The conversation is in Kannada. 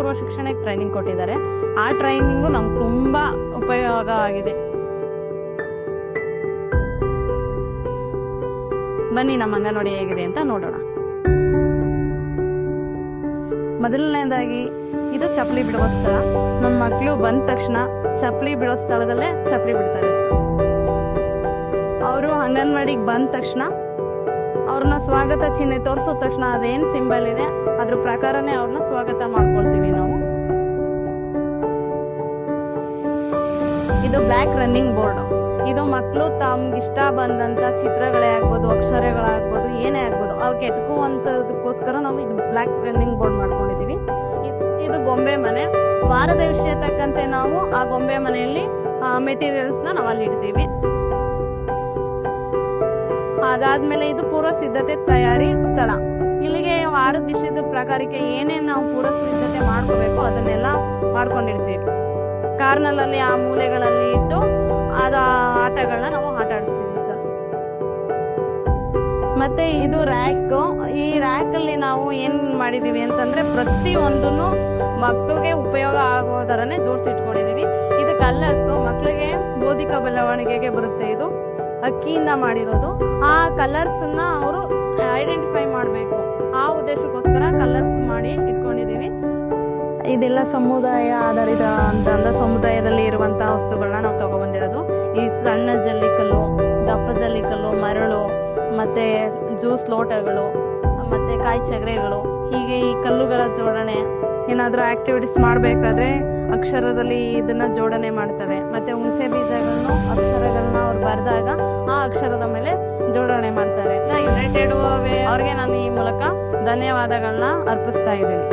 ಪೂರ್ವ ಶಿಕ್ಷಣಕ್ಕೆ ಟ್ರೈನಿಂಗ್ ಕೊಟ್ಟಿದ್ದಾರೆ. ಆ ಟ್ರೈನಿಂಗು ನಮ್ಗೆ ತುಂಬ ಉಪಯೋಗ ಆಗಿದೆ. ಬನ್ನಿ ನಮ್ಮ ಅಂಗನವಾಡಿ ಹೇಗಿದೆ ಅಂತ ನೋಡೋಣ. ಮೊದಲನೇದಾಗಿ ಇದು ಚಪ್ಪಲಿ ಬಿಡುವ ಸ್ಥಳ. ನಮ್ಮ ಮಕ್ಕಳು ಬಂದ ತಕ್ಷಣ ಚಪ್ಪಲಿ ಬಿಡೋ ಸ್ಥಳದಲ್ಲೇ ಚಪ್ಪಲಿ ಬಿಡ್ತಾರೆ. ಅವರು ಅಂಗನವಾಡಿಗೆ ಬಂದ ತಕ್ಷಣ ಅವ್ರನ್ನ ಸ್ವಾಗತ ಚಿಹ್ನೆ ತೋರಿಸೋ ತಕ್ಷಣ ಅದೇನು ಸಿಂಬಲ್ ಇದೆ ಅದ್ರ ಪ್ರಕಾರನೇ ಅವ್ರನ್ನ ಸ್ವಾಗತ ಮಾಡ್ಕೊಳ್ತೀವಿ ನಾವು. ಇದು ಬ್ಲ್ಯಾಕ್ ರನ್ನಿಂಗ್ ಬೋರ್ಡ್. ಇದು ಮಕ್ಕಳು ತಮ್ಗಿಷ್ಟ ಬಂದಂತ ಚಿತ್ರಗಳೇ ಆಗ್ಬೋದು, ಅಕ್ಷರಗಳಾಗ್ಬೋದು, ಏನೇ ಆಗ್ಬೋದು ಅವ್ರಿಗೆ ಎಟ್ಕುವಂಥದಕ್ಕೋಸ್ಕರ ನಾವು ಇದು ಬ್ಲ್ಯಾಕ್ ರನ್ನಿಂಗ್ ಬೋರ್ಡ್ ಮಾಡ್ಕೊಂಡಿದ್ದೀವಿ. ಇದು ಗೊಂಬೆ ಮನೆ. ವಾರದ ವಿಷಯ ತಕ್ಕಂತೆ ನಾವು ಆ ಗೊಂಬೆ ಮನೆಯಲ್ಲಿ ಮೆಟೀರಿಯಲ್ಸ್ನ ನಾವು ಅಲ್ಲಿ ಇಡ್ತೀವಿ. ಅದಾದ್ಮೇಲೆ ಇದು ಪೂರ್ವ ಸಿದ್ಧತೆ ತಯಾರಿ ಸ್ಥಳ. ಇಲ್ಲಿಗೆ ವಾರದ ವಿಷಯದ ಪ್ರಕಾರಕ್ಕೆ ಏನೇನು ನಾವು ಪೂರ್ವ ಸಿದ್ಧತೆ ಮಾಡ್ಕೋಬೇಕು ಅದನ್ನೆಲ್ಲ ಮಾಡ್ಕೊಂಡಿರ್ತೀವಿ. ಕಾರ್ನಲಲ್ಲಿ ಆ ಮೂಲೆಗಳಲ್ಲಿ ಇಟ್ಟು ಅದ ಆಟಗಳನ್ನ ನಾವು ಆಟ ಆಡಿಸ್ತೀವಿ ಸರ್. ಮತ್ತೆ ಇದು ರ್ಯಾಕ್. ಈ ರ್ಯಾಕ್ ಅಲ್ಲಿ ನಾವು ಏನ್ ಮಾಡಿದೀವಿ ಅಂತಂದ್ರೆ ಪ್ರತಿಯೊಂದನ್ನು ಮಕ್ಕಳಿಗೆ ಉಪಯೋಗ ಆಗೋ ತರನೇ ಜೋಡಿಸಿಟ್ಕೊಂಡಿದೀವಿ. ಇದು ಕಲರ್ಸ್ ಮಕ್ಕಳಿಗೆ ಬೌದ್ಧಿಕ ಬೆಳವಣಿಗೆಗೆ ಬರುತ್ತೆ. ಇದು ಅಕ್ಕಿಯಿಂದ ಮಾಡಿರೋದು. ಆ ಕಲರ್ಸ್ ಅನ್ನ ಅವರು ಐಡೆಂಟಿಫೈ ಮಾಡಬೇಕು. ಆ ಉದ್ದೇಶಕ್ಕೋಸ್ಕರ ಕಲರ್ಸ್ ಮಾಡಿ ಇಟ್ಕೊಂಡಿದೀವಿ. ಇದೆಲ್ಲ ಸಮುದಾಯ ಆಧಾರಿತ ಅಂತಂದ ಸಮುದಾಯದಲ್ಲಿ ಇರುವಂತಹ ವಸ್ತುಗಳನ್ನ ನಾವು ತಗೊಬಂದಿರೋದು. ಈ ಸಣ್ಣ ಜಲ್ಲಿಕಲ್ಲು, ದಪ್ಪ ಜಲ್ಲಿಕಲ್ಲು, ಮರಳು, ಮತ್ತೆ ಜ್ಯೂಸ್ ಲೋಟಗಳು, ಮತ್ತೆ ಕಾಯಿ ಚಗರೆಗಳು, ಹೀಗೆ ಈ ಕಲ್ಲುಗಳ ಜೋಡಣೆ. ಏನಾದರೂ ಆಕ್ಟಿವಿಟೀಸ್ ಮಾಡಬೇಕಾದ್ರೆ ಅಕ್ಷರದಲ್ಲಿ ಇದನ್ನ ಜೋಡಣೆ ಮಾಡ್ತವೆ. ಮತ್ತೆ ಹುಣಸೆ ಬೀಜಗಳನ್ನು ಅಕ್ಷರಗಳನ್ನ ಅವ್ರು ಬರೆದಾಗ ಆ ಅಕ್ಷರದ ಮೇಲೆ ಜೋಡಣೆ ಮಾಡ್ತಾರೆ. ಯುನೈಟೆಡ್ ವೇ ಅವ್ರಿಗೆ ನಾನು ಈ ಮೂಲಕ ಧನ್ಯವಾದಗಳನ್ನ ಅರ್ಪಿಸ್ತಾ ಇದ್ದೀನಿ.